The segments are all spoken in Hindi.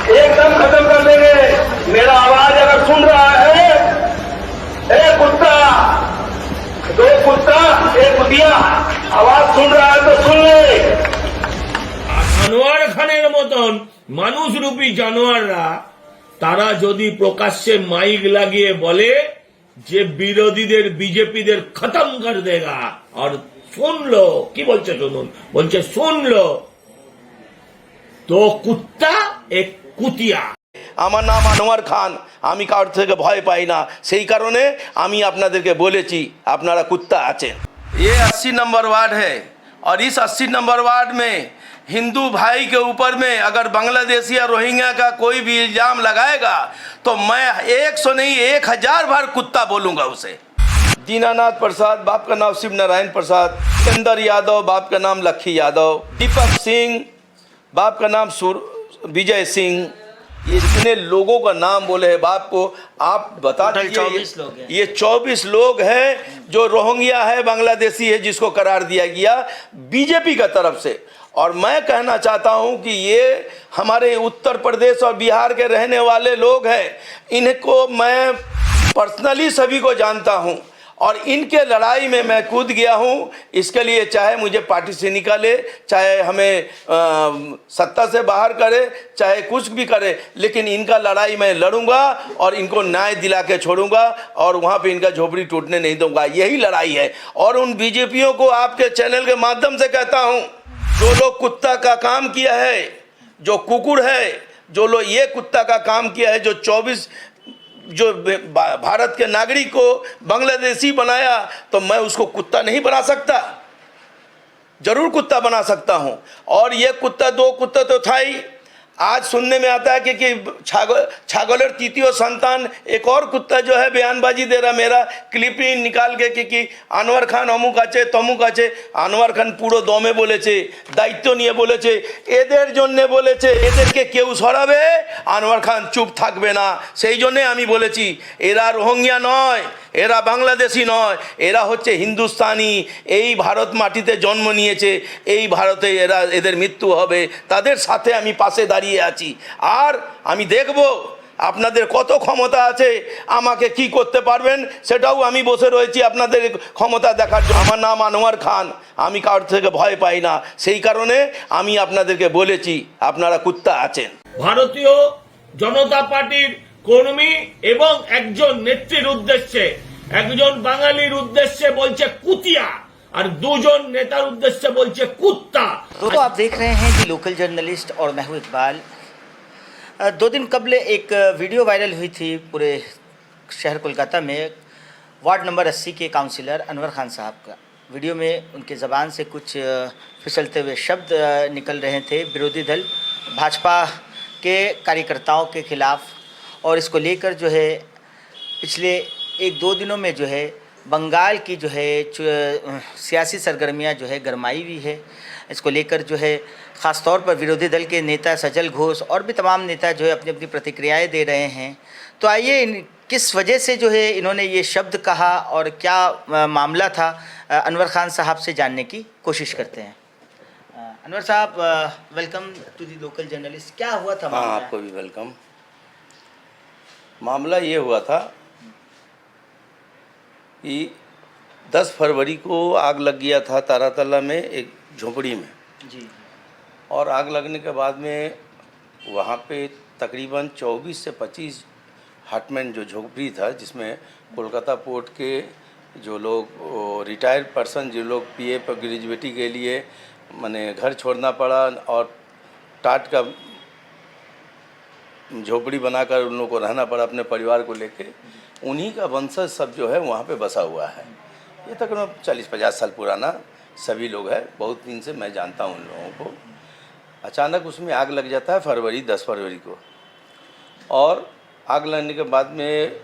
एकदम खत्म कर देंगे। मेरा आवाज अगर सुन रहा है, ए कुत्ता, दो कुत्ता एक कुतिया, आवाज सुन रहा है तो सुन ले। আনোয়ার খানের মতন মানুষরূপী জানোয়াররা তারা যদি প্রকাশ্যে মাইক লাগিয়ে বলে যে বিরোধীদের বিজেপিদের খতম কর দেগা, আর শুনলো কি বলছে শুনুন, বলছে শুনলো তো কুত্তা এক কুতিয়া। আমার নাম আনোয়ার খান, আমি কারোর থেকে ভয় পাই না, সেই কারণে আমি আপনাদেরকে বলেছি আপনারা কুত্তা আছেন। ये 80 नंबर वार्ड है और इस 80 नंबर वार्ड में हिंदू भाई के ऊपर में अगर बांग्लादेशी या रोहिंग्या का कोई भी इल्ज़ाम लगाएगा तो मैं 100 नहीं 1000 बार कुत्ता बोलूँगा उसे। दीनानाथ प्रसाद, बाप का नाम शिव नारायण प्रसाद, सिकंदर यादव, बाप का नाम लक्खी यादव, दीपक सिंह, बाप का नाम विजय सिंह, ये जितने लोगों का नाम बोले हैं बाप को, आप बता दीजिए। ये 24 लोग हैं जो रोहिंग्या है, बांग्लादेशी है, जिसको करार दिया गया बीजेपी का तरफ से। और मैं कहना चाहता हूं कि ये हमारे उत्तर प्रदेश और बिहार के रहने वाले लोग हैं, इनको मैं पर्सनली सभी को जानता हूं और इनके लड़ाई में मैं कूद गया हूं। इसके लिए चाहे मुझे पार्टी से निकाले, चाहे हमें सत्ता से बाहर करे, चाहे कुछ भी करे, लेकिन इनका लड़ाई मैं लड़ूंगा और इनको न्याय दिला के छोड़ूंगा और वहां पे इनका झोपड़ी टूटने नहीं दूंगा। यही लड़ाई है। और उन बीजेपियों को आपके चैनल के माध्यम से कहता हूं, जो लोग कुत्ता का काम किया है, जो कुकुर है, जो लोग ये कुत्ता का काम किया है, जो 24 जो भारत के नागरिक को बांग्लादेशी बनाया, तो मैं उसको कुत्ता नहीं बना सकता, जरूर कुत्ता बना सकता हूं। और ये कुत्ता, दो कुत्ता तो था ही, आज सुनने में आता है कि छागलेर तृतीय संतान एक और कुत्ता जो है बयानबाजी दे रहा, मेरा क्लिप निकाल के कि আনোয়ার খান অমুক আছে তমুক আছে। আনোয়ার খান পুরো দমে বলেছে, দায়িত্ব নিয়ে বলেছে, এদের জন্য বলেছে, এদেরকে কেউ সরাবে, আনোয়ার খান চুপ থাকবে না। সেই জন্যে আমি বলেছি এরা রোহিঙ্গা নয়, এরা বাংলাদেশি নয়, এরা হচ্ছে হিন্দুস্তানি। এই ভারত মাটিতে জন্ম নিয়েছে, এই ভারতে এরা এদের মৃত্যু হবে, তাদের সাথে আমি পাশে দাঁড়িয়ে আছি। আর আমি দেখব আপনাদের কত ক্ষমতা আছে, আমাকে কি করতে পারবেন, সেটাও আমি বসে রয়েছি আপনাদের ক্ষমতা দেখার জন্য। আমার নাম আনোয়ার খান, আমি কারোর থেকে ভয় পাই না, সেই কারণে আমি আপনাদেরকে বলেছি আপনারা কুত্তা আছেন। ভারতীয় জনতা পার্টির কর্মী এবং একজন নেত্রীর উদ্দেশ্যে, একজন বাঙালির উদ্দেশ্যে বলছে কুতিয়া আর দুজন নেতার উদ্দেশ্যে বলছে কুত্তা। दोस्तों आप देख रहे हैं कि लोकल जर्नलिस्ट और मैं हूं इकबाल। 2 दिन कबल एक वीडियो वायरल हुई थी पूरे शहर कोलकाता में, वार्ड नंबर 80 के काउंसिलर अनवर खान साहब का। वीडियो में उनके ज़बान से कुछ फिसलते हुए शब्द निकल रहे थे विरोधी दल भाजपा के कार्यकर्ताओं के खिलाफ़, और इसको लेकर जो है पिछले 1-2 दिनों में जो है बंगाल की जो है सियासी सरगर्मियां जो है गरमाई हुई है। इसको लेकर जो है ख़ास तौर पर विरोधी दल के नेता सजल घोष और भी तमाम नेता जो है अपनी अपनी प्रतिक्रियाएं दे रहे हैं। तो आइए किस वजह से जो है इन्होंने ये शब्द कहा और क्या मामला था, अनवर खान साहब से जानने की कोशिश करते हैं। अनवर साहब, welcome to the local journalist. क्या हुआ था मामला? आपको भी वेलकम। मामला ये हुआ था कि 10 फरवरी को आग लग गया था तारातला में एक झोपड़ी में जी। और आग लगने के बाद में वहाँ पे तकरीबन 24 से 25 हटमैन जो झोपड़ी था, जिसमें कोलकाता पोर्ट के जो लोग रिटायर्ड पर्सन, जो लोग पीए पर ग्रेजुएटी के लिए माने घर छोड़ना पड़ा और टाट का झोपड़ी बनाकर उन लोगों को रहना पड़ा अपने परिवार को लेके, उन्हीं का वंशज सब जो है वहाँ पे बसा हुआ है। ये तकरीबन 40-50 साल पुराना सभी लोग हैं, बहुत दिन से मैं जानता हूँ उन लोगों को। अचानक उसमें आग लग जाता है 10 फरवरी को, और आग लगने के बाद में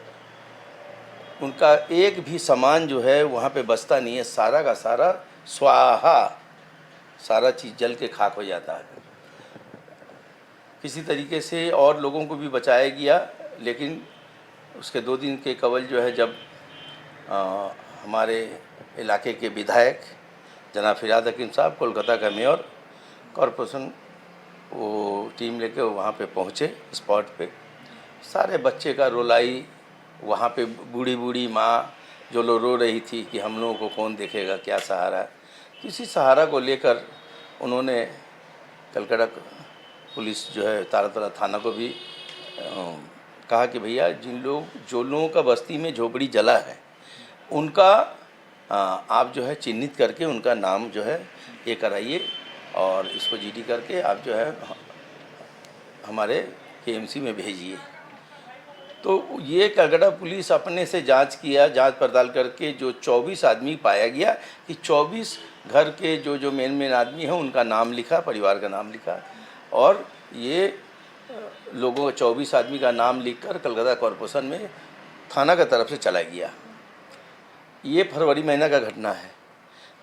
उनका एक भी सामान जो है वहाँ पे बचता नहीं है, सारा का सारा स्वाहा, सारा चीज़ जल के खाक हो जाता है। किसी तरीके से और लोगों को भी बचाया गया, लेकिन उसके 2 दिन के कवल जो है जब हमारे इलाके के विधायक जनाब फिराद हकीम साहब, कोलकाता का मेयर, कॉरपोरेशन वो टीम लेके वहाँ पे पहुँचे स्पॉट पे। सारे बच्चे का रोलाई, वहाँ पे बूढ़ी बूढ़ी माँ जो लोग रो रही थी कि हम लोगों को कौन देखेगा, क्या सहारा। किसी सहारा को लेकर उन्होंने कलकत्ता पुलिस जो है तारातला थाना को भी कहा कि भैया जो लोगों का बस्ती में झोपड़ी जला है उनका आप जो है चिन्हित करके उनका नाम जो है ये कराइए और इसको जीडी करके आप जो है हमारे केएमसी में भेजिए। तो ये कलकत्ता पुलिस अपने से जांच जांच पड़ताल करके जो 24 आदमी पाया गया कि 24 घर के जो मेन आदमी हैं उनका नाम लिखा, परिवार का नाम लिखा और ये लोगों 24 आदमी का नाम लिखकर कलकत्ता कॉरपोरेशन में थाना का तरफ से चला गया। ये फरवरी महीना का घटना है।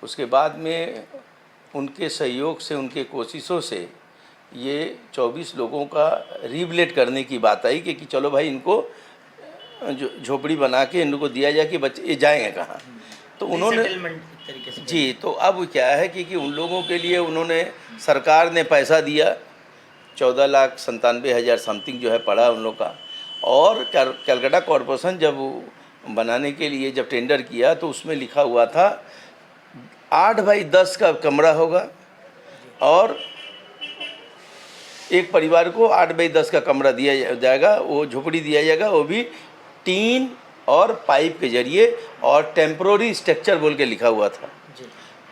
उसके बाद में उनके सहयोग से, उनके कोशिशों से ये 24 लोगों का रिबिलेट करने की बात आई कि चलो भाई इनको झोपड़ी बना के इनको दिया जाए कि बच्चे ये जाएंगे कहाँ। तो उन्होंने तरीके से जी, तो अब क्या है कि उन लोगों के लिए उन्होंने, सरकार ने पैसा दिया 14,97,000 समथिंग जो है पड़ा उन लोग का। और कलकत्ता कॉरपोरेशन जब बनाने के लिए जब टेंडर किया तो उसमें लिखा हुआ था 8 बाई 10 का कमरा होगा और एक परिवार को 8 बाई 10 का कमरा दिया जाएगा, वो झोपड़ी दिया जाएगा, वो भी टीन और पाइप के जरिए और टेम्प्रोरी स्ट्रक्चर बोल के लिखा हुआ था।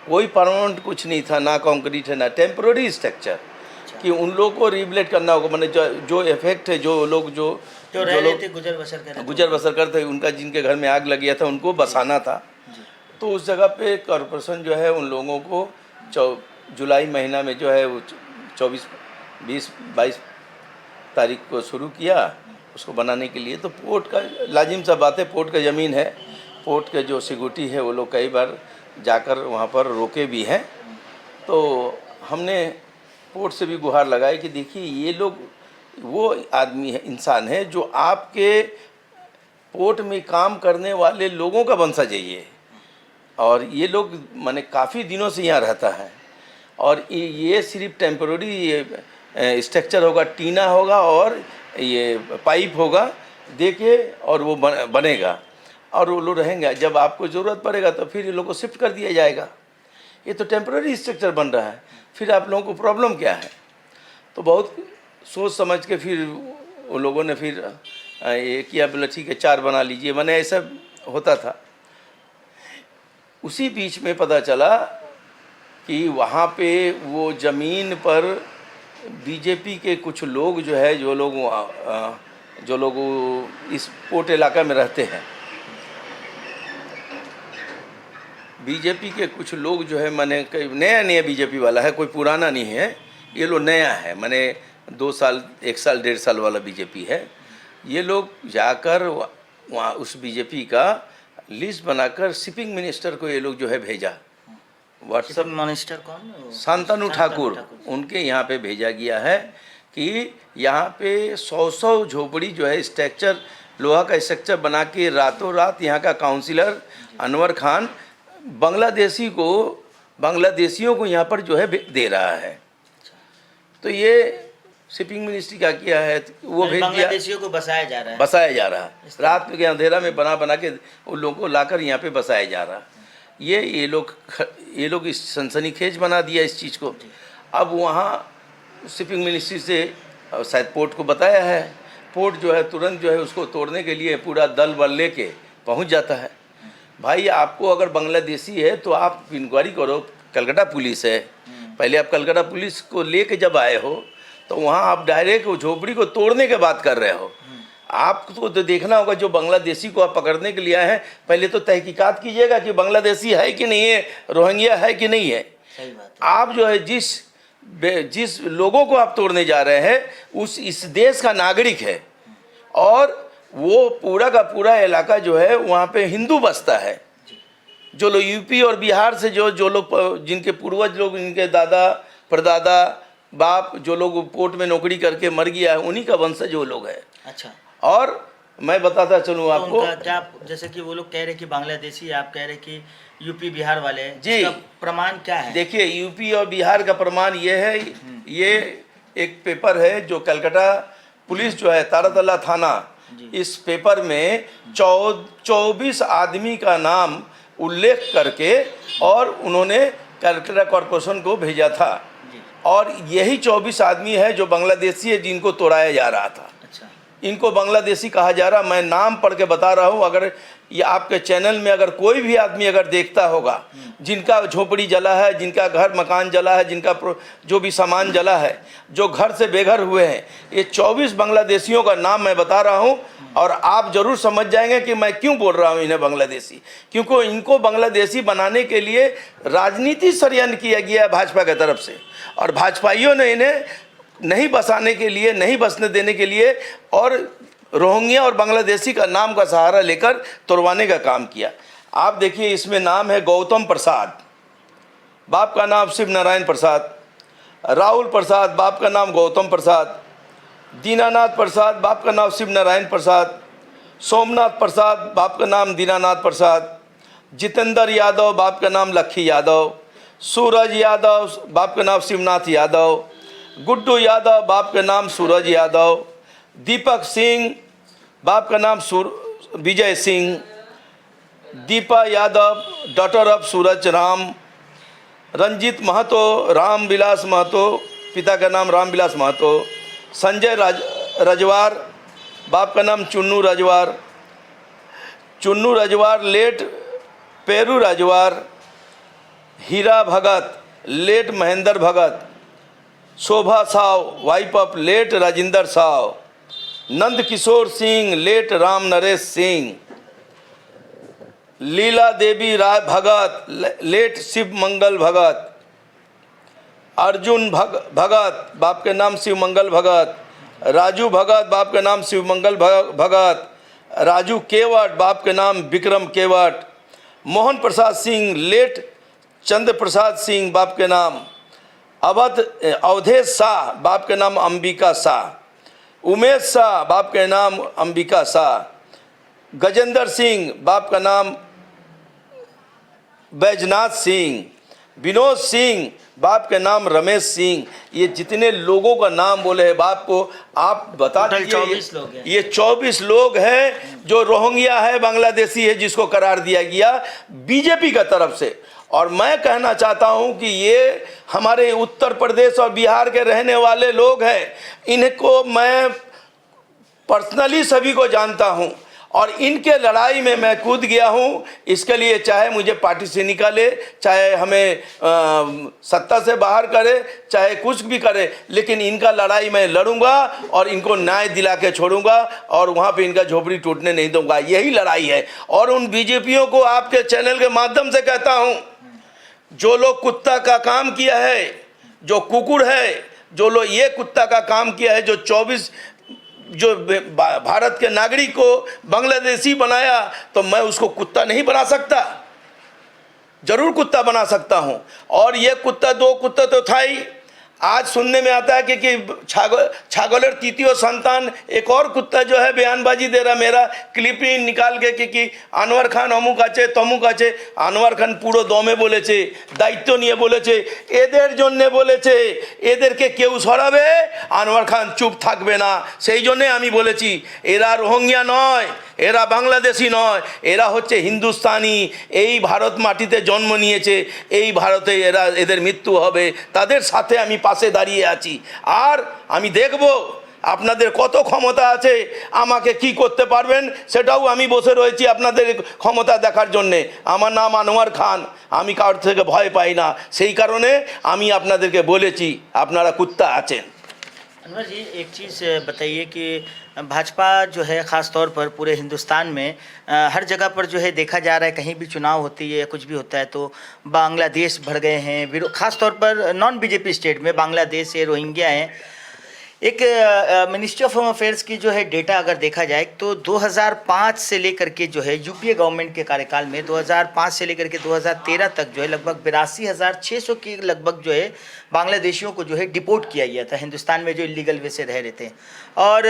कोई परमानेंट कुछ नहीं था, ना कंक्रीट है ना टेम्प्रोरी स्ट्रक्चर, कि उन लोगों को रिबिलेट करना होगा। मैंने जो इफेक्ट है, जो लोग गुजर बसर करते उनका, जिनके घर में आग लग गया था उनको बसाना था। तो उस जगह पे कॉरपोरेशन जो है उन लोगों को जुलाई महीना में जो है वो 20-22 तारीख को शुरू किया उसको बनाने के लिए। तो पोर्ट का लाजिम सा बात है, पोर्ट का ज़मीन है, पोर्ट के जो सिक्योरिटी है वो लोग कई बार जाकर वहाँ पर रोके भी हैं। तो हमने पोर्ट से भी गुहार लगाई कि देखिए ये लोग वो आदमी है, इंसान है जो आपके पोर्ट में काम करने वाले लोगों का वंशज है ये, और ये लोग माने काफ़ी दिनों से यहाँ रहता है। और ये सिर्फ टेम्पररी स्ट्रक्चर होगा, टीना होगा और ये पाइप होगा देखिए, और वो बनेगा और वो लोग रहेंगे। जब आपको ज़रूरत पड़ेगा तो फिर ये लोग को शिफ्ट कर दिया जाएगा। ये तो टेम्पररी स्ट्रक्चर बन रहा है, फिर आप लोगों को प्रॉब्लम क्या है। तो बहुत सोच समझ के फिर उन लोगों ने फिर ये किया, बोला ठीक है 4 बना लीजिए, मैंने ऐसा होता था। उसी बीच में पता चला कि वहाँ पे वो ज़मीन पर बीजेपी के कुछ लोग जो है, जो लोग इस पोर्ट इलाका में रहते हैं, बीजेपी के कुछ लोग जो है, मैंने नया बीजेपी वाला है, कोई पुराना नहीं है, ये लोग नया है, मैंने 2 साल 1 साल 1.5 साल वाला बीजेपी है। ये लोग जाकर वहाँ उस बीजेपी का लिस्ट बनाकर शिपिंग मिनिस्टर को ये लोग जो है भेजा, व्हाट्सएप मिनिस्टर कौन, शांतनु ठाकुर, उनके यहाँ पे भेजा गया है कि यहाँ पे 100 झोपड़ी जो है स्ट्रक्चर, लोहा का स्ट्रक्चर बना के रातों रात यहाँ का काउंसिलर अनवर खान बांग्लादेशियों को यहाँ पर जो है दे रहा है। तो ये शिपिंग मिनिस्ट्री का किया है, वो भेज दिया, बांग्लादेशियों को बसाया जा रहा है, रात के अंधेरा में बना के उन लोगों को लाकर यहाँ पे बसाया जा रहा। ये लोग इस सनसनीखेज बना दिया इस चीज़ को। अब वहाँ शिपिंग मिनिस्ट्री से शायद पोर्ट को बताया है, पोर्ट जो है तुरंत जो है उसको तोड़ने के लिए पूरा दल बल लेके पहुँच जाता है। भाई आपको अगर बांग्लादेशी है तो आप इंक्वायरी करो, कलकत्ता पुलिस है। पहले आप कलकत्ता पुलिस को लेके जब आए हो तो वहाँ आप डायरेक्ट झोपड़ी को तोड़ने की बात कर रहे हो। आपको तो देखना होगा, जो बांग्लादेशी को आप पकड़ने के लिए आए हैं, पहले तो तहकीकात कीजिएगा कि बांग्लादेशी है कि नहीं है, रोहिंग्या है कि नहीं है। सही बात है। आप जो है जिस लोगों को आप तोड़ने जा रहे हैं इस देश का नागरिक है, और वो पूरा का पूरा इलाका जो है वहाँ पे हिंदू बसता है। जो लोग यूपी और बिहार से जो लोग, जिनके पूर्वज लोग, इनके दादा परदादा बाप, जो लोग पोर्ट में नौकरी करके मर गया है, उन्हीं का वंशज वो लोग है। अच्छा, और मैं बताता चलूँ आपको, क्या जैसे कि वो लोग कह रहे कि बांग्लादेशी, आप कह रहे कि यूपी बिहार वाले, जी इसका प्रमाण क्या है? देखिए यूपी और बिहार का प्रमाण ये है, ये एक पेपर है जो कलकत्ता पुलिस जो है तारातल्ला थाना, इस पेपर में 24 आदमी का नाम उल्लेख करके और उन्होंने कलकत्ता कॉरपोरेशन को भेजा था, और यही 24 आदमी है जो बांग्लादेशी है जिनको तोड़ाया जा रहा था। अच्छा, इनको बांग्लादेशी कहा जा रहा। मैं नाम पढ़ के बता रहा हूँ, अगर ये आपके चैनल में अगर कोई भी आदमी अगर देखता होगा जिनका झोपड़ी जला है, जिनका घर मकान जला है, जिनका जो भी सामान जला है, जो घर से बेघर हुए हैं, ये 24 बांग्लादेशियों का नाम मैं बता रहा हूँ। और आप जरूर समझ जाएंगे कि मैं क्यों बोल रहा हूँ इन्हें बांग्लादेशी, क्योंकि इनको बांग्लादेशी बनाने के लिए राजनीति षड्यंत्र किया गया है भाजपा की तरफ से, और भाजपाइयों ने इन्हें नहीं बसाने के लिए, नहीं बसने देने के लिए और रोहिंग्या और बांग्लादेशी का नाम का सहारा लेकर तोड़वाने का काम किया। आप देखिए, इसमें नाम है गौतम प्रसाद, बाप का नाम शिव नारायण प्रसाद, राहुल प्रसाद, बाप का नाम गौतम प्रसाद, दीनानाथ प्रसाद, बाप का नाम शिव नारायण प्रसाद, सोमनाथ प्रसाद, बाप का नाम दीनानाथ प्रसाद, जितेंद्र यादव, बाप का नाम लक्खी यादव, सूरज यादव, बाप का नाम शिवनाथ यादव, गुड्डू यादव, बाप का नाम सूरज यादव, दीपक सिंह, बाप का नाम विजय सिंह, दीपा यादव, डॉटर ऑफ सूरज राम, रंजीत महतो, राम विलास महतो, पिता का नाम राम विलास महतो, संजय रजवार, बाप का नाम Chunnu Rajwar, late Peru Rajwar, Hira Bhagat, late Mahendra Bhagat, Shobha Sao, wife of late Rajendra Sao, Nand Kishore Singh, late Ram Naresh Singh, Leela Devi Rai Bhagat, late Shiv Mangal Bhagat, Arjun Bhagat, बाप के नाम शिव मंगल भगत, राजू भगत, बाप के नाम शिव मंगल भगत, राजू केवट, बाप के नाम विक्रम केवट, मोहन प्रसाद सिंह, लेट चंद्र प्रसाद सिंह, बाप के नाम अवधेश शाह, बाप के नाम अंबिका शाह, उमेश शाह, बाप के नाम अंबिका शाह, गजेंद्र सिंह, बाप का नाम बैजनाथ सिंह, विनोद सिंह, बाप के नाम रमेश सिंह। ये जितने लोगों का नाम बोले हैं बाप को, आप बता दीजिए। 24 लोग हैं। ये 24 लोग हैं जो रोहिंग्या है, बांग्लादेशी है, जिसको करार दिया गया बीजेपी का तरफ से। और मैं कहना चाहता हूं कि ये हमारे उत्तर प्रदेश और बिहार के रहने वाले लोग हैं, इनको मैं पर्सनली सभी को जानता हूं, और इनके लड़ाई में मैं कूद गया हूं। इसके लिए चाहे मुझे पार्टी से निकाले, चाहे हमें सत्ता से बाहर करे, चाहे कुछ भी करे, लेकिन इनका लड़ाई मैं लड़ूंगा और इनको न्याय दिला के छोड़ूंगा, और वहां पे इनका झोपड़ी टूटने नहीं दूंगा। यही लड़ाई है। और उन बीजेपियों को आपके चैनल के माध्यम से कहता हूं, जो लोग कुत्ता का काम किया है, जो कुकुर है, जो लोग ये कुत्ता का काम किया है, जो 24 जो भारत के नागरिक को बांग्लादेशी बनाया, तो मैं उसको कुत्ता नहीं बना सकता, जरूर कुत्ता बना सकता हूं। और ये कुत्ता, 2 कुत्ता तो था ही। आज सुनने में आता है कि छागलेर तृतीय संतान एक और कुत्ता जो है बयानबाजी दे रहा, मेरा क्लिपिंग निकाल के कि আনোয়ার খান অমুক আছে তমুক আছে। আনোয়ার খান পুরো দমে বলেছে, দায়িত্ব নিয়ে বলেছে, এদের জন্য বলেছে, এদেরকে কেউ সরাবে, আনোয়ার খান চুপ থাকবে না। সেই জন্যে আমি বলেছি, এরা রোহিঙ্গা নয়, এরা বাংলাদেশি নয়, এরা হচ্ছে হিন্দুস্তানি। এই ভারত মাটিতে জন্ম নিয়েছে, এই ভারতে এদের মৃত্যু হবে। তাদের সাথে আমি পাশে দাঁড়িয়ে আছি। আর আমি দেখব আপনাদের কত ক্ষমতা আছে, আমাকে কি করতে পারবেন, সেটাও আমি বসে রয়েছি আপনাদের ক্ষমতা দেখার জন্যে। আমার নাম আনোয়ার খান, আমি কারোর থেকে ভয় পাই না। সেই কারণে আমি আপনাদেরকে বলেছি আপনারা কুত্তা আছেন। अनवर जी, एक चीज़ बताइए कि भाजपा जो है ख़ास तौर पर पूरे हिंदुस्तान में हर जगह पर जो है देखा जा रहा है, कहीं भी चुनाव होती है, कुछ भी होता है तो बांग्लादेश भर गए हैं। ख़ास तौर पर नॉन बीजेपी स्टेट में बांग्लादेश है, रोहिंग्या हैं। एक मिनिस्ट्री ऑफ होम अफेयर्स की जो है डेटा अगर देखा जाए तो 2005 से लेकर के जो है यूपीए गवर्नमेंट के कार्यकाल में 2005 से लेकर के 2013 तक जो है लगभग 82,600 के लगभग जो है बांग्लादेशियों को जो है डिपोर्ट किया गया था हिंदुस्तान में, जो इलीगल वे से रह रहे थे। और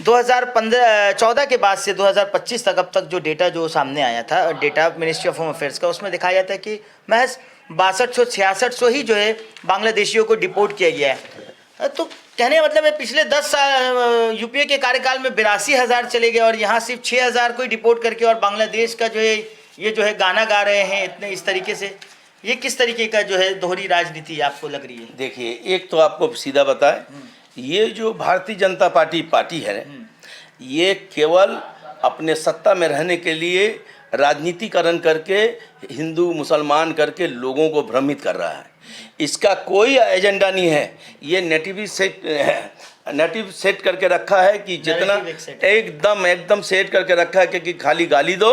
2014 के बाद से 2025 तक अब तक जो डेटा जो सामने आया था, data ministry of home affairs का, उसमें दिखाया जाता है कि महज 6200-6600 ही जो है बांग्लादेशियों को डिपोर्ट किया गया है। तो कहने का मतलब है पिछले 10 साल यूपीए के कार्यकाल में 82,000 चले गए और यहाँ सिर्फ 6,000 को ही डिपोर्ट करके, और बांग्लादेश का जो है ये जो है गाना गा रहे हैं इतने इस तरीके से। ये किस तरीके का जो है दोहरी राजनीति आपको लग रही है? देखिए, एक तो आपको सीधा बताएं, ये जो भारतीय जनता पार्टी है, ये केवल अपने सत्ता में रहने के लिए राजनीतिकरण करके, हिंदू मुसलमान करके लोगों को भ्रमित कर रहा है। इसका कोई एजेंडा नहीं है। ये नेटिव सेट करके रखा है कि जितना एकदम सेट करके रखा है कि खाली गाली दो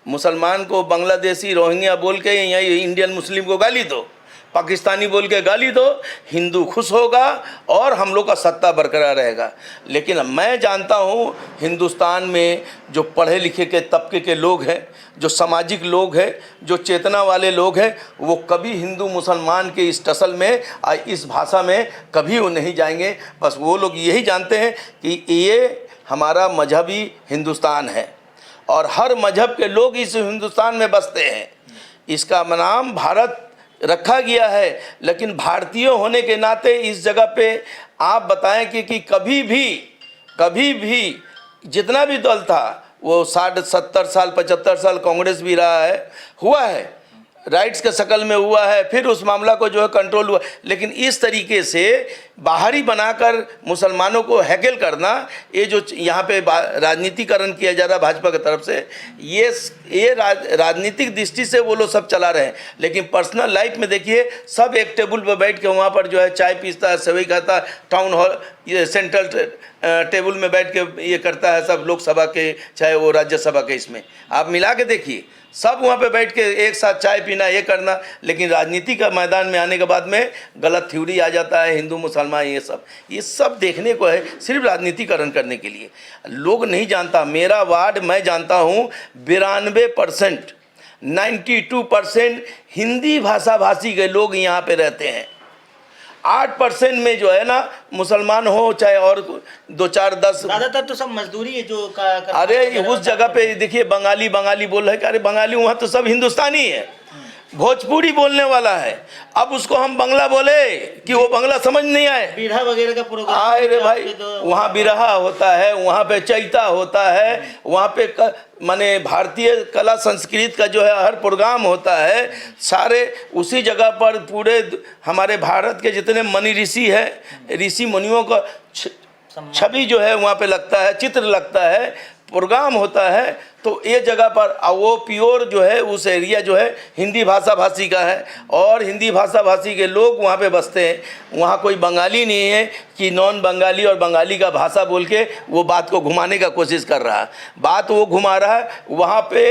मुसलमान को, बांग्लादेशी रोहिंग्या बोल के या इंडियन मुस्लिम को गाली दो, पाकिस्तानी बोल के गाली दो, हिंदू खुश होगा और हम लोग का सत्ता बरकरार रहेगा। लेकिन मैं जानता हूँ हिंदुस्तान में जो पढ़े लिखे के तबके के लोग हैं, जो सामाजिक लोग हैं, जो चेतना वाले लोग हैं, वो कभी हिंदू मुसलमान के इस टसल में, इस भाषा में कभी वो नहीं जाएंगे। बस वो लोग यही जानते हैं कि ये हमारा मजहबी हिंदुस्तान है और हर मजहब के लोग इस हिंदुस्तान में बसते हैं। इसका नाम भारत रखा गया है, लेकिन भारतीय होने के नाते इस जगह पे आप बताएं कि कभी भी जितना भी दल था वो 60, 70 साल 75 साल कांग्रेस भी रहा है, हुआ है, राइट्स के शक्ल में हुआ है, फिर उस मामला को जो है कंट्रोल हुआ। लेकिन इस तरीके से बाहरी बनाकर मुसलमानों को हैकल करना, ये जो यहाँ पे राजनीतिकरण किया जा रहा है भाजपा की तरफ से, ये राजनीतिक दृष्टि से वो लोग सब चला रहे हैं। लेकिन पर्सनल लाइफ में देखिए, सब एक टेबल पर बैठ के वहाँ पर जो है चाय पीता है, सेवई खाता है, टाउन हॉल, ये सेंट्रल टेबल में बैठ के ये करता है, सब लोकसभा के चाहे वो राज्यसभा के, इसमें आप मिला के देखिए, सब वहाँ पे बैठ के एक साथ चाय पीना, ये करना। लेकिन राजनीति का मैदान में आने के बाद में गलत थ्योरी आ जाता है, हिंदू मुसलमान ये सब देखने को है, सिर्फ राजनीतिकरण करने के लिए। लोग नहीं जानता, मेरा वार्ड मैं जानता हूँ 92%, 92% हिंदी भाषा भाषी के लोग यहाँ पे रहते हैं। 8% में जो है ना मुसलमान हो चाहे और 2-4 10, ज़्यादातर तो सब मजदूरी है जो अरे उस जगह पे देखिए बंगाली बोल रहे हैं कि अरे बंगाली वहाँ तो सब हिंदुस्तानी है, भोजपुरी बोलने वाला है। अब उसको हम बांग्ला बोले कि वो बांग्ला समझ नहीं आए। बिरहा वगैरह का प्रोग्राम आए रे भाई, वहाँ बिरहा होता है, वहाँ पे चैता होता है, वहाँ पे माने भारतीय कला संस्कृत का जो है हर प्रोग्राम होता है। सारे उसी जगह पर पूरे हमारे भारत के जितने मनी ऋषि हैं, ऋषि मुनियों का छवि जो है वहाँ पे लगता है, चित्र लगता है, प्रोग्राम होता है। तो ये जगह पर वो प्योर जो है उस एरिया जो है हिंदी भाषा भाषी का है और हिंदी भाषा भाषी के लोग वहाँ पे बसते हैं। वहाँ कोई बंगाली नहीं है कि नॉन बंगाली और बंगाली का भाषा बोल के वो बात को घुमाने का कोशिश कर रहा है। बात वो घुमा रहा है, वहाँ पे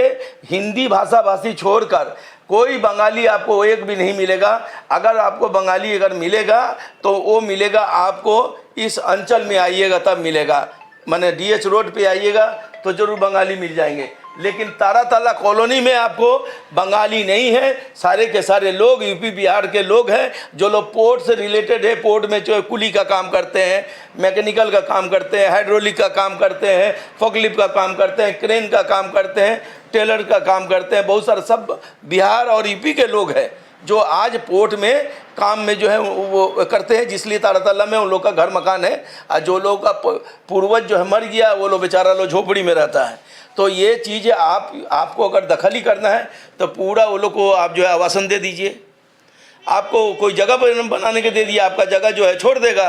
हिंदी भाषा भाषी छोड़कर कोई बंगाली आपको एक भी नहीं मिलेगा। अगर आपको बंगाली अगर मिलेगा तो वो मिलेगा आपको इस अंचल में आइएगा तब मिलेगा, माने DH रोड पे आइएगा तो जरूर बंगाली मिल जाएंगे। लेकिन तारा कॉलोनी में आपको बंगाली नहीं है। सारे के सारे लोग यूपी बिहार के लोग हैं जो लोग पोर्ट से रिलेटेड है। पोर्ट में जो कुली का काम करते हैं, मैकेनिकल का काम करते हैं, हाइड्रोलिक का काम करते हैं, फोकलिफ्ट का काम करते हैं, क्रेन का काम करते हैं, टेलर का काम करते हैं। बहुत सारे सब बिहार और यूपी के लोग हैं जो आज पोर्ट में काम में जो है वो करते हैं, जिसलिए तारातल्ला में उन लोग का घर मकान है। और जो लोग का पूर्वज जो है मर गया वो लोग बेचारा लोग झोपड़ी में रहता है। तो ये चीज़ें आपको अगर दखल ही करना है तो पूरा वो लोग को आप जो है आवासन दे दीजिए। आपको कोई जगह पर बनाने के दे दिया, आपका जगह जो है छोड़ देगा।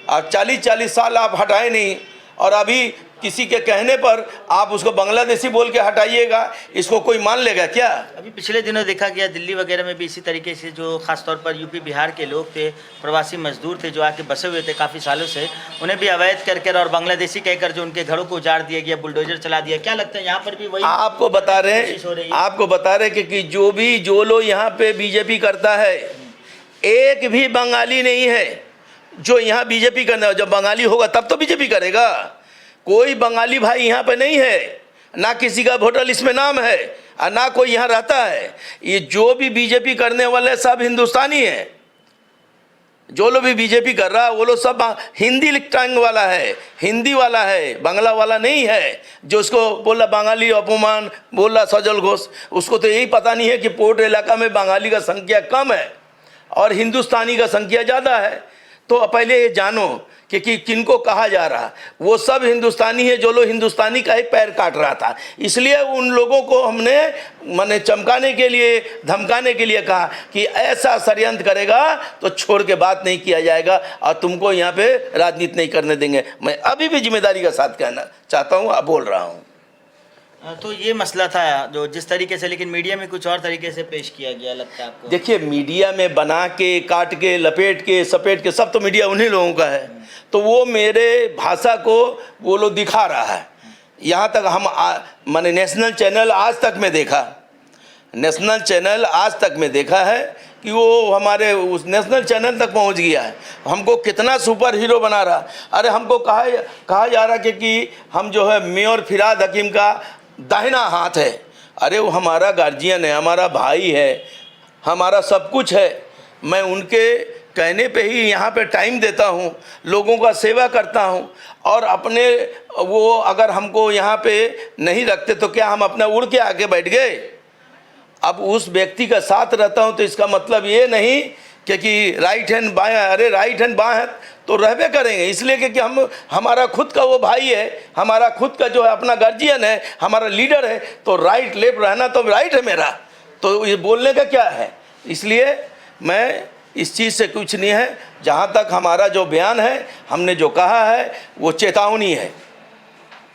आप 40-40 साल आप हटाए नहीं और अभी किसी के कहने पर आप उसको बांग्लादेशी बोल के हटाइएगा, इसको कोई मान लेगा क्या? अभी पिछले दिनों देखा गया दिल्ली वगैरह में भी इसी तरीके से जो खासतौर पर यूपी बिहार के लोग थे, प्रवासी मजदूर थे जो आके बसे हुए थे काफ़ी सालों से, उन्हें भी अवैध करके और बांग्लादेशी कहकर जो उनके घरों को उजाड़ दिया गया, बुलडोजर चला दिया। क्या लगता है यहाँ पर भी वही आपको बता रहे हैं कि जो लोग यहाँ पे बीजेपी करता है, एक भी बंगाली नहीं है जो यहाँ बीजेपी करना है। जब बंगाली होगा तब तो बीजेपी करेगा। कोई बंगाली भाई यहाँ पे नहीं है, ना किसी का वोटर लिस्ट में नाम है और ना कोई यहाँ रहता है। ये जो भी बीजेपी करने वाले सब हिंदुस्तानी हैं। जो लोग भी बीजेपी कर रहा है वो लोग सब हिंदी टंग वाला है, हिंदी वाला है, बांग्ला वाला नहीं है। जो उसको बोला बंगाली अपमान बोला सजल घोष, उसको तो यही पता नहीं है कि पोर्ट इलाका में बंगाली का संख्या कम है और हिंदुस्तानी का संख्या ज़्यादा है। तो पहले ये जानो कि किनको कहा जा रहा। वो सब हिंदुस्तानी है जो लोग हिंदुस्तानी का ही पैर काट रहा था। इसलिए उन लोगों को हमने माने चमकाने के लिए, धमकाने के लिए कहा कि ऐसा षड्यंत्र करेगा तो छोड़ के बात नहीं किया जाएगा और तुमको यहाँ पे राजनीति नहीं करने देंगे। मैं अभी भी जिम्मेदारी के साथ कहना चाहता हूँ, अब बोल रहा हूँ। तो ये मसला था जो जिस तरीके से, लेकिन मीडिया में कुछ और तरीके से पेश किया गया लगता है आपको? देखिए, मीडिया में बना के, काट के, लपेट के, सपेट के, सब तो मीडिया उन्हीं लोगों का है। तो वो मेरे भाषा को वो लोग दिखा रहा है। यहाँ तक हम माने नेशनल चैनल आज तक में देखा, नेशनल चैनल आज तक में देखा है कि वो हमारे उस नेशनल चैनल तक पहुंच गया है। हमको कितना सुपर हीरो बना रहा। अरे हमको कहा जा रहा कि हम जो है मेयर फिराद हकीम का दाहिना हाथ है। अरे वो हमारा गार्जियन है, हमारा भाई है, हमारा सब कुछ है। मैं उनके कहने पे ही यहाँ पे टाइम देता हूँ, लोगों का सेवा करता हूँ। और अपने वो अगर हमको यहाँ पे नहीं रखते तो क्या हम अपना उड़ के आके बैठ गए? अब उस व्यक्ति का साथ रहता हूँ तो इसका मतलब ये नहीं कि राइट हैंड बायां। अरे राइट हैंड बायां तो रहबे करेंगे, इसलिए कि हम हमारा खुद का वो भाई है, हमारा खुद का जो है अपना गार्जियन है, हमारा लीडर है। तो राइट लेफ्ट रहना तो राइट है मेरा, तो ये बोलने का क्या है? इसलिए मैं इस चीज़ से कुछ नहीं है। जहाँ तक हमारा जो बयान है, हमने जो कहा है वो चेतावनी है।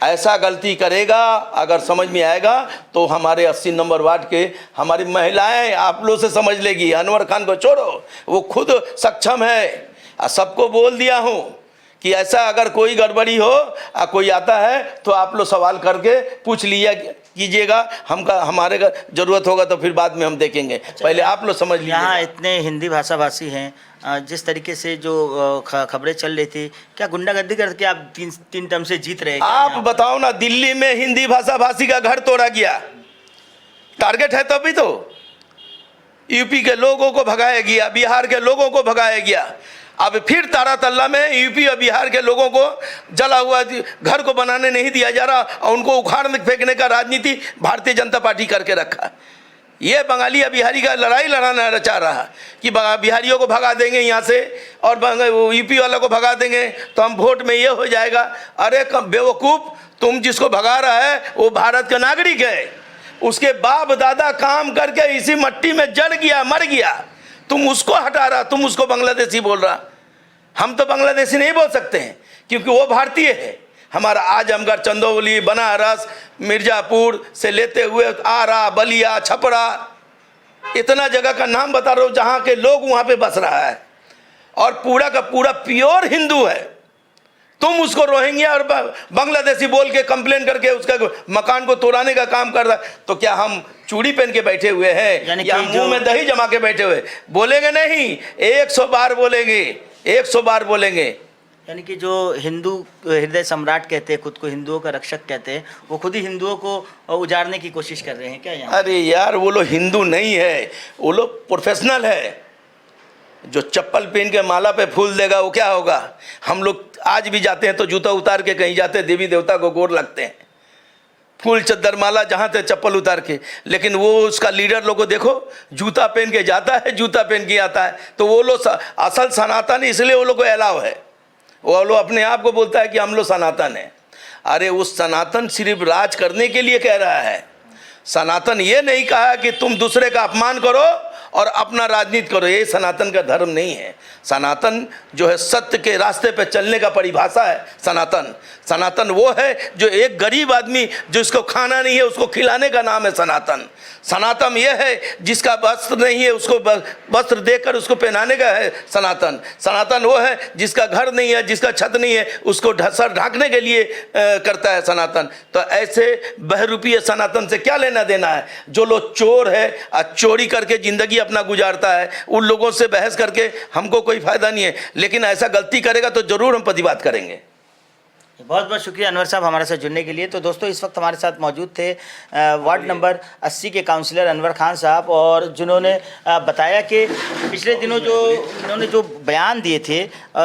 ऐसा गलती करेगा अगर समझ में आएगा तो हमारे 80 नंबर वार्ड के हमारी महिलाएं आप लोग से समझ लेगी। अनवर खान को छोड़ो, वो खुद सक्षम है। सबको बोल दिया हूँ कि ऐसा अगर कोई गड़बड़ी हो, कोई आता है तो आप लोग सवाल करके पूछ लिया कीजिएगा। हमारे का जरूरत होगा तो फिर बाद में हम देखेंगे। पहले आप लोग समझ लीजिए। यहाँ इतने हिंदी भाषा भाषी हैं, जिस तरीके से जो खबरें चल रही थी, क्या गुंडागर्दी करके आप तीन टर्म से जीत रहे? आप बताओ ना, दिल्ली में हिंदी भाषा भाषी का घर तोड़ा गया, टारगेट है तभी तो। यूपी के लोगों को भगाया गया, बिहार के लोगों को भगाया गया। अब फिर तारातल्ला में यूपी और बिहार के लोगों को जला हुआ घर को बनाने नहीं दिया जा रहा और उनको उखाड़ फेंकने का राजनीति भारतीय जनता पार्टी करके रखा। ये बंगाली या बिहारी का लड़ाई लड़ाना चाह रहा कि बिहारियों को भगा देंगे यहाँ से और यूपी वालों को भगा देंगे तो हम वोट में ये हो जाएगा। अरे बेवकूफ़, तुम जिसको भगा रहा है वो भारत का नागरिक है, उसके बाप दादा काम करके इसी मट्टी में जड़ गया, मर गया। तुम उसको हटा रहा, तुम उसको बांग्लादेशी बोल रहा। हम तो बांग्लादेशी नहीं बोल सकते हैं क्योंकि वो भारतीय है। हमारा आजमगढ़, चंदौली, बनारस, मिर्जापुर से लेते हुए आरा, बलिया, छपरा, इतना जगह का नाम बता रहा हूँ जहाँ के लोग वहाँ पे बस रहा है और पूरा का पूरा प्योर हिंदू है। तुम उसको रोहिंग्या और बांग्लादेशी बोल के कंप्लेन करके उसका मकान को तोड़ाने का काम कर रहा। तो क्या हम चूड़ी पहन के बैठे हुए हैं या मुंह में दही जमा के बैठे हुए? बोलेंगे नहीं, 100 बार बोलेंगे, 100 बार बोलेंगे। यानी कि जो हिंदू हृदय सम्राट कहते हैं, खुद को हिंदुओं का रक्षक कहते हैं, वो खुद ही हिंदुओं को उजाड़ने की कोशिश कर रहे हैं क्या यहाँ? अरे यार, वो लोग हिंदू नहीं है, वो लोग प्रोफेशनल है। जो चप्पल पहन के माला पे फूल देगा वो क्या होगा? हम लोग आज भी जाते हैं तो जूता उतार के कहीं जाते हैं, देवी देवता को गोर लगते हैं, फूल चद्दर माला जहाँ थे चप्पल उतार के। लेकिन वो उसका लीडर लोग को देखो, जूता पहन के जाता है, जूता पहन के आता है। तो वो लोग असल सनातन, इसलिए वो लोग को अलाव है। वो लोग अपने आप को बोलता है कि हम लोग सनातन हैं। अरे उस सनातन सिर्फ राज करने के लिए कह रहा है। सनातन ये नहीं कहा कि तुम दूसरे का अपमान करो और अपना राजनीति करो, ये सनातन का धर्म नहीं है। सनातन जो है सत्य के रास्ते पे चलने का परिभाषा है सनातन। सनातन वो है जो एक गरीब आदमी जिसको खाना नहीं है उसको खिलाने का नाम है सनातन। सनातन ये है जिसका वस्त्र नहीं है उसको वस्त्र देकर उसको पहनाने का है सनातन। सनातन वो है जिसका घर नहीं है, जिसका छत नहीं है, उसको सर ढांकने के लिए करता है सनातन। तो ऐसे बहरूपीय सनातन से क्या लेना देना है? जो लोग चोर है और चोरी करके ज़िंदगी अपना गुजारता है, उन लोगों से बहस करके हमको कोई फ़ायदा नहीं है। लेकिन ऐसा गलती करेगा तो ज़रूर हम प्रतिवाद करेंगे। बहुत बहुत शुक्रिया अनवर साहब हमारे साथ जुड़ने के लिए। तो दोस्तों इस वक्त हमारे साथ मौजूद थे वार्ड नंबर 80 के काउंसलर अनवर खान साहब, और जिन्होंने बताया कि पिछले दिनों जो इन्होंने जो बयान दिए थे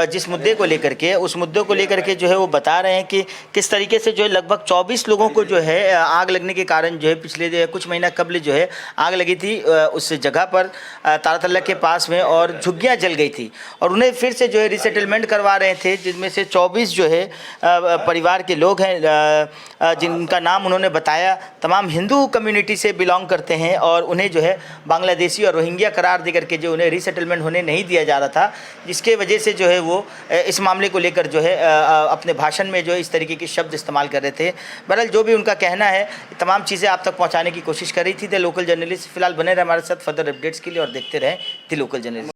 जिस मुद्दे को लेकर के, उस मुद्दे को लेकर के जो है वो बता रहे हैं कि किस तरीके से जो है लगभग 24 लोगों को जो है आग लगने के कारण जो है पिछले कुछ महीना कबल जो है आग लगी थी उस जगह पर तारातल्ला के पास में, और झुग्गियाँ जल गई थी, और उन्हें फिर से जो है रिसेटलमेंट करवा रहे थे, जिनमें से 24 जो है परिवार के लोग हैं जिनका नाम उन्होंने बताया तमाम हिंदू कम्युनिटी से बिलोंग करते हैं, और उन्हें जो है बांग्लादेशी और रोहिंग्या करार देकर के जो उन्हें रीसेटलमेंट होने नहीं दिया जा रहा था, जिसके वजह से जो है वो इस मामले को लेकर जो है अपने भाषण में जो है इस तरीके के शब्द इस्तेमाल कर रहे थे। बहरहाल जो भी उनका कहना है तमाम चीज़ें आप तक पहुँचाने की कोशिश कर रही थी द लोकल जर्नलिस्ट। फिलहाल बने रहे हमारे साथ फर्दर अपडेट्स के लिए और देखते रहें द लोकल जर्नलिस्ट।